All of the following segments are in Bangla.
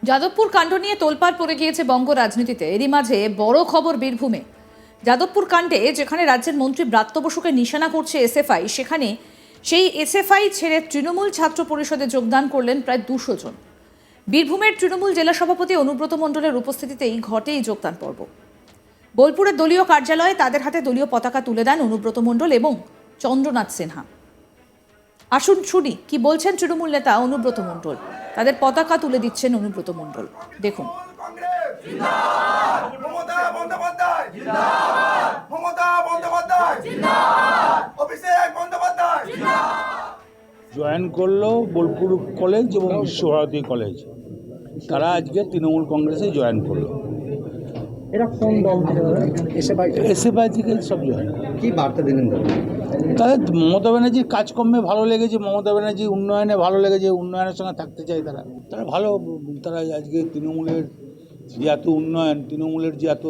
যাদবপুর কাণ্ড নিয়ে তোলপাড় পড়ে গিয়েছে বঙ্গ রাজনীতিতে। এরই মাঝে বড় খবর বীরভূমে। যাদবপুর কাণ্ডে যেখানে রাজ্যের মন্ত্রী ব্রাত্য বসুকে নিশানা করছে এসএফআই, সেখানে সেই এসএফআই ছেড়ে তৃণমূল ছাত্র পরিষদে যোগদান করলেন প্রায় 200 জন। বীরভূমের তৃণমূল জেলা সভাপতি অনুব্রত মণ্ডলের উপস্থিতিতেই ঘটে এই যোগদান পর্ব। বোলপুরের দলীয় কার্যালয়ে তাদের হাতে দলীয় পতাকা তুলে দেন অনুব্রত মণ্ডল এবং চন্দ্রনাথ সিনহা। আসুন শুনি কি বলছেন তৃণমূল নেতা অনুব্রত মণ্ডল। তাদের পতাকা তুলে দিচ্ছেন অনুব্রত মণ্ডল, দেখুন। জয়েন করলো বোলপুর কলেজ এবং বিশ্বভারতী কলেজ, তারা আজকে তৃণমূল কংগ্রেসে জয়েন করলো। এরা কোন দল এসএফআই থেকে সব জয়েন। কি বার্তা দিলেন তাদের মমতা ব্যানার্জির কাজকর্মে ভালো লেগেছে, মমতা ব্যানার্জির উন্নয়নে ভালো লেগেছে, উন্নয়নের সঙ্গে থাকতে চায় তারা ভালো। তারা আজকে তৃণমূলের যে এত উন্নয়ন, তৃণমূলের যে এত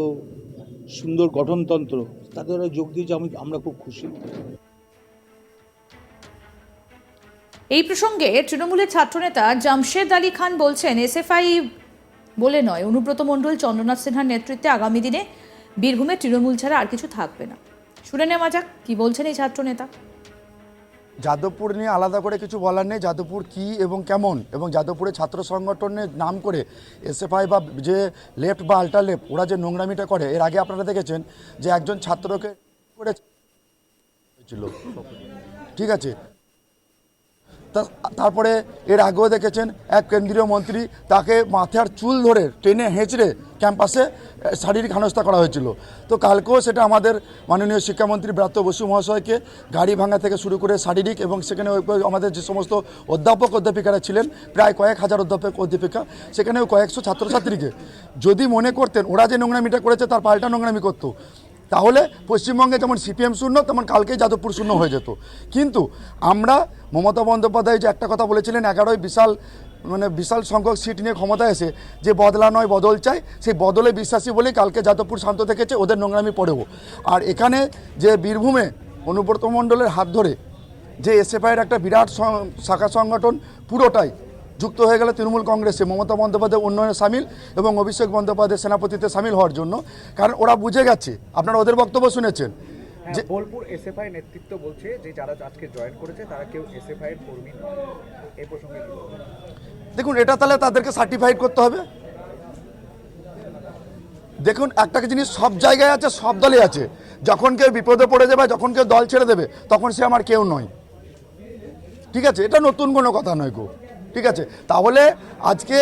সুন্দর গঠনতন্ত্র, তাতে ওরা যোগ দিয়েছে। আমরা খুব খুশি। এই প্রসঙ্গে তৃণমূলের ছাত্রনেতা জামশেদ আলী খান বলছেন, এসএফআই বলে নয়, অনুব্রত মণ্ডল চন্দ্রনাথ সিনহার নেতৃত্বে আগামী দিনে বীরভূমে তৃণমূল ছাড়া আর কিছু থাকবে না। শুনে নেওয়া যাক কি বলছেন এই ছাত্রনেতা। যাদবপুর নিয়ে আলাদা করে কিছু বলার নেই। যাদবপুর কী এবং কেমন, এবং যাদবপুরের ছাত্র সংগঠনের নাম করে এসএফআই বা যে লেফট বা আল্ট্রা লেফট ওরা যে নোংরামিটা করে, এর আগে আপনারা দেখেছেন যে একজন ছাত্রকে করেছিল, ঠিক আছে। তারপরে এর আগেও দেখেছেন এক কেন্দ্রীয় মন্ত্রী, তাকে মাথার চুল ধরে টেনে হেঁচড়ে ক্যাম্পাসে শারীরিক হেনস্থা করা হয়েছিল। তো কালকেও সেটা আমাদের মাননীয় শিক্ষামন্ত্রী ব্রাত্য বসু মহাশয়কে গাড়ি ভাঙা থেকে শুরু করে শারীরিক, এবং সেখানে আমাদের যে সমস্ত অধ্যাপক অধ্যাপিকারা ছিলেন, প্রায় কয়েক হাজার অধ্যাপক অধ্যাপিকা, সেখানেও কয়েকশো ছাত্রছাত্রীকে যদি মনে করতেন ওরা যে নোংরামিটা করেছে তার পাল্টা নোংরামি করতো, তাহলে পশ্চিমবঙ্গে যেমন সিপিএম শূন্য, তেমন কালকেই যাদবপুর শূন্য হয়ে যেত। কিন্তু আমরা, মমতা বন্দ্যোপাধ্যায় যে একটা কথা বলেছিলেন, 11ই বিশাল সংখ্যক সিট নিয়ে ক্ষমতা এসে যে বদলা নয় বদল চাই, সেই বদলে বিশ্বাসী বলেই কালকে যাদবপুর শান্ত থেকেছে, ওদের নোংরামি পড়েও। আর এখানে যে বীরভূমে অনুব্রত মণ্ডলের হাত ধরে যে এসএফআইয়ের একটা বিরাট শাখা সংগঠন পুরোটাই যুক্ত হয়ে গেল তৃণমূল কংগ্রেসে, মমতা বন্দ্যোপাধ্যায় উন্নয়নে সামিল এবং অভিষেক বন্দ্যোপাধ্যায় সেনাপতিতে সামিল হওয়ার জন্য। কারণ ওরা বুঝে গেছে, আপনারা ওদের বক্তব্য শুনেছেন যে বোলপুর এসএফআই নেতৃত্ব বলছে যে যারা আজকে জয়েন করেছে তারা কেউ এসএফআই এর কর্মী নয়। এই প্রসঙ্গে দেখুন, এটা তাহলে তাদেরকে সার্টিফাইড করতে হবে। দেখুন, একটা জিনিস সব জায়গায় আছে, সব দলে আছে। যখন কেউ বিপদে পড়ে যাবে, যখন কেউ দল ছেড়ে দেবে, তখন সে আমার কেউ নয়, ঠিক আছে। এটা নতুন কোনো কথা নয় গো, ঠিক আছে। তাহলে আজকে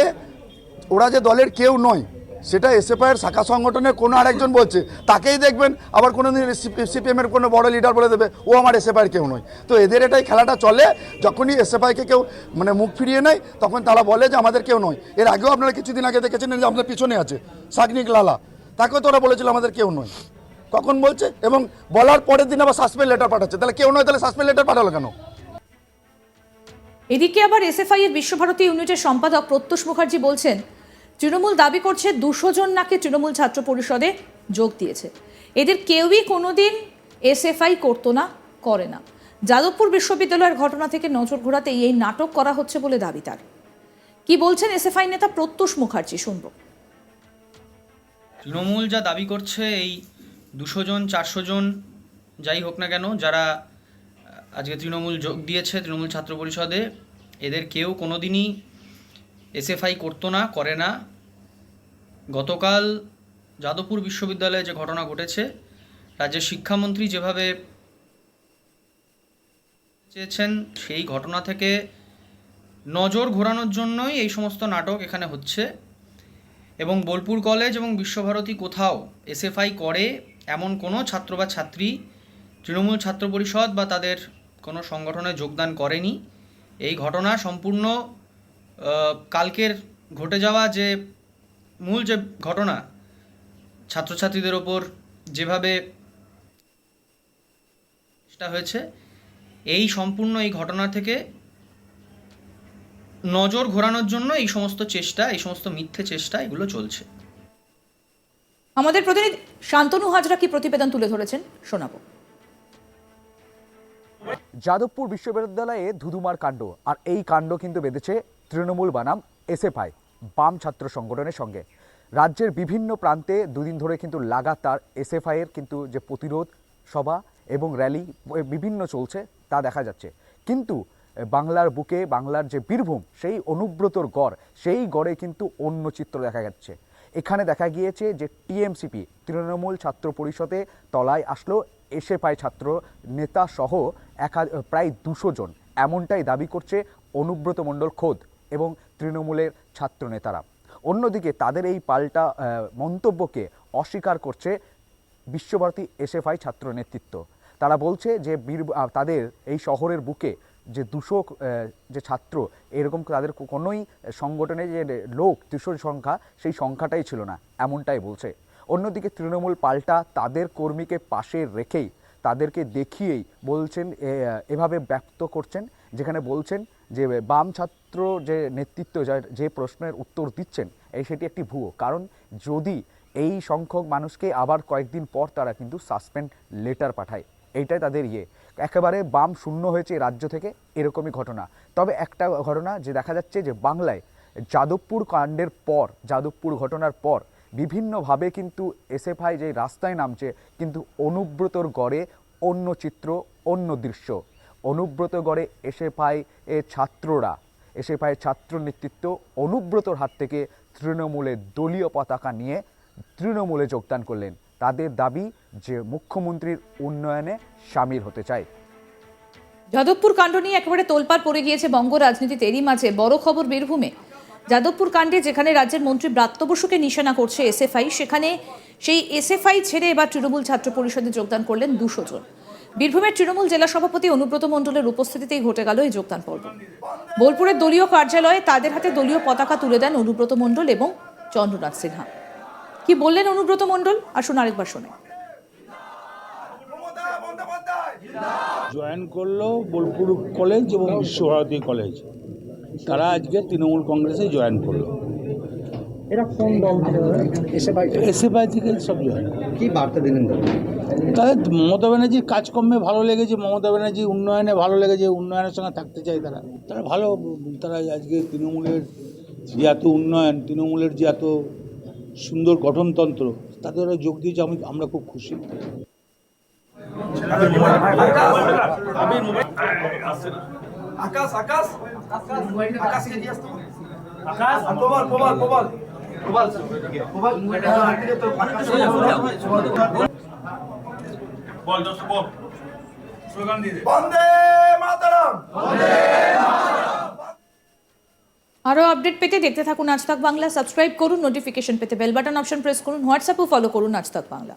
ওরা যে দলের কেউ নয়, সেটা এসএফআইয়ের শাখা সংগঠনের কোনো আরেকজন বলছে, তাকেই দেখবেন আবার কোনো দিন সিপিএমের কোনো বড় লিডার বলে দেবে ও আমার এসএফআইয়ের কেউ নয়। তো এদের এটাই খেলাটা চলে, যখনই এসএফআইকে কেউ মুখ ফিরিয়ে নেয়, তখন তারা বলে যে আমাদের কেউ নয়। এর আগেও আপনারা কিছুদিন আগে দেখেছেন যে আপনার পিছনে আছে সাগনিক লালা, তাকেও তো ওরা বলেছিল আমাদের কেউ নয়। কখন বলছে, এবং বলার পরের দিন আবার সাসপেন্ড লেটার পাঠাচ্ছে। তাহলে কেউ নয়, তাহলে সাসপেন্ড লেটার পাঠালো কেন? এদিকে আবার এসএফআই এর বিশ্বভারতী ইউনিটের সম্পাদক প্রত্যুষ মুখার্জি বলছেন, তৃণমূল দাবি করছে 200 জন নাকি তৃণমূল ছাত্র পরিষদে যোগ দিয়েছে। এদের কেউই কোনোদিন এসএফআই করতো না, করে না। যাদবপুর বিশ্ববিদ্যালয়ের ঘটনা থেকে নজর ঘোরাতেই এই নাটক করা হচ্ছে বলে দাবি তার। কি বলছেন এসএফআই নেতা প্রত্যুষ মুখার্জি, শুনব। তৃণমূল যা দাবি করছে, এই 200 জন 400 জন যাই হোক না কেন, যারা আজকে তৃণমূল যোগ দিয়েছে তৃণমূল ছাত্র পরিষদে, এদের কেউ কোনোদিনই এসএফআই করতো না, করে না। গতকাল যাদবপুর বিশ্ববিদ্যালয়ে যে ঘটনা ঘটেছে, রাজ্যের শিক্ষামন্ত্রী যেভাবে চেয়েছেন, সেই ঘটনা থেকে নজর ঘোরানোর জন্যই এই সমস্ত নাটক এখানে হচ্ছে। এবং বোলপুর কলেজ এবং বিশ্বভারতী কোথাও এসএফআই করে এমন কোনো ছাত্র বা ছাত্রী তৃণমূল ছাত্র পরিষদ বা তাদের কোনো সংগঠনে যোগদান করেনি। এই ঘটনা সম্পূর্ণ কালকের ঘটে যাওয়া যে মূল যে ঘটনা, ছাত্রছাত্রীদের ওপর যেভাবে চেষ্টা হয়েছে, এই সম্পূর্ণ এই ঘটনা থেকে নজর ঘোরানোর জন্য এই সমস্ত চেষ্টা, এই সমস্ত মিথ্যে চেষ্টা এগুলো চলছে। আমাদের প্রতিনিধি শান্তনু হাজরা কি প্রতিবেদন তুলে ধরেছেন, শোনাবো। যাদবপুর বিশ্ববিদ্যালয়ে ধুধুমার কাণ্ড, আর এই কাণ্ড কিন্তু বেঁধেছে তৃণমূল বানাম এসএফআই। বাম ছাত্র সংগঠনের সঙ্গে। রাজ্যের বিভিন্ন প্রান্তে দুদিন ধরে কিন্তু লাগাতার এসএফআইয়ের কিন্তু যে প্রতিরোধ সভা এবং র্যালি বিভিন্ন চলছে তা দেখা যাচ্ছে। কিন্তু বাংলার বুকে বাংলার যে বীরভূম, সেই অনুব্রতর গড়, সেই গড়ে কিন্তু অন্য চিত্র দেখা যাচ্ছে। এখানে দেখা গিয়েছে যে টিএমসিপি তৃণমূল ছাত্র পরিষদে তলায় আসলো এসএফআই ছাত্র নেতা সহ প্রায় 200 জন, এমনটাই দাবি করছে অনুব্রত মণ্ডল খোদ এবং তৃণমূলের ছাত্র নেতারা। অন্যদিকে তাদের এই পাল্টা মন্তব্যকে অস্বীকার করছে বিশ্বভারতী এসএফআই ছাত্র নেতৃত্ব। তারা বলছে যে তাদের এই শহরের বুকে যে 200 যে ছাত্র, এরকম তাদের কোনোই সংগঠনে যে লোক 200 সংখ্যা, সেই সংখ্যাটাই ছিল না, এমনটাই বলছে। অন্যদিকে তৃণমূল পাল্টা তাদের কর্মীকে পাশে রেখেই, তাদেরকে দেখিয়েই বলছেন, এভাবে ব্যক্ত করছেন, যেখানে বলছেন যে বাম ছাত্র যে নেতৃত্ব যে প্রশ্নের উত্তর দিচ্ছেন সেটি একটি ভুয়ো। কারণ যদি এই সংখ্যক মানুষকে আবার কয়েকদিন পর তারা কিন্তু সাসপেন্ড লেটার পাঠায়, এইটাই তাদের একেবারে বাম শূন্য হয়েছে রাজ্য থেকে, এরকমই ঘটনা। তবে একটা ঘটনা যে দেখা যাচ্ছে যে বাংলায় যাদবপুর কাণ্ডের পর, যাদবপুর ঘটনার পর বিভিন্নভাবে কিন্তু এসএফআই যে রাস্তায় নামছে, কিন্তু অনুব্রতর গড়ে অন্য চিত্র, অন্য দৃশ্য। অনুব্রত গড়ে এসএফআই ছাত্ররা, এসএফআই ছাত্র নেতৃত্ব অনুব্রতর হাত থেকে তৃণমূলের দলীয় পতাকা নিয়ে তৃণমূলে যোগদান করলেন। তাদের দাবি যে মুখ্যমন্ত্রীর উন্নয়নে সামিল হতে চায়। যাদবপুর কাণ্ড নিয়ে একেবারে তোলপাড় পড়ে গিয়েছে বঙ্গ রাজনীতিতে। এরই মাঝে বড় খবর বীরভূমে। যাদবপুর কাণ্ডে যেখানে রাজ্যের মন্ত্রী ব্রাত্য বসুকে নিশানা করছে এসএফআই, সেখানে সেই এসএফআই ছেড়ে এবার তৃণমূল ছাত্র পরিষদে যোগদান করলেন 200 জন। বীরভূমের তৃণমূল জেলা সভাপতি অনুব্রত মণ্ডলের উপস্থিতিতেই ঘটে গেল এই যোগদান পর্ব। বোলপুরের দলীয় কার্যালয়ে তাদের হাতে দলীয় পতাকা তুলে দেন অনুব্রত মণ্ডল এবং চন্দ্রনাথ সিনহা। কি বললেন অনুব্রত মণ্ডল, আসুন আরেকবার শুনে। জয়েন করলো বোলপুর কলেজ এবং বিশ্বভারতী কলেজ, তারা আজকে তৃণমূল কংগ্রেসে জয়েন করলো। এরা কোন দল থেকে? এসএফআই থেকে সব জয়েন। কি বার্তা দিলেন দাদা? তাদের মমতা ব্যানার্জির কাজকর্মে ভালো লেগেছে, মমতা ব্যানার্জির উন্নয়নে ভালো লেগেছে, উন্নয়নের সঙ্গে থাকতে চায় তারা ভালো। তারা আজকে তৃণমূলের যে এত উন্নয়ন, তৃণমূলের যে এত সুন্দর গঠনতন্ত্র, তাতে ওরা যোগ দিয়েছে, আমরা খুব খুশি। আরও আপডেট পেতে দেখতে থাকুন আজ তাক বাংলা। সাবস্ক্রাইব করুন, নোটিফিকেশন পেতে বেল বাটন অপশন প্রেস করুন, হোয়াটসঅ্যাপও ফলো করুন আজ তাক বাংলা।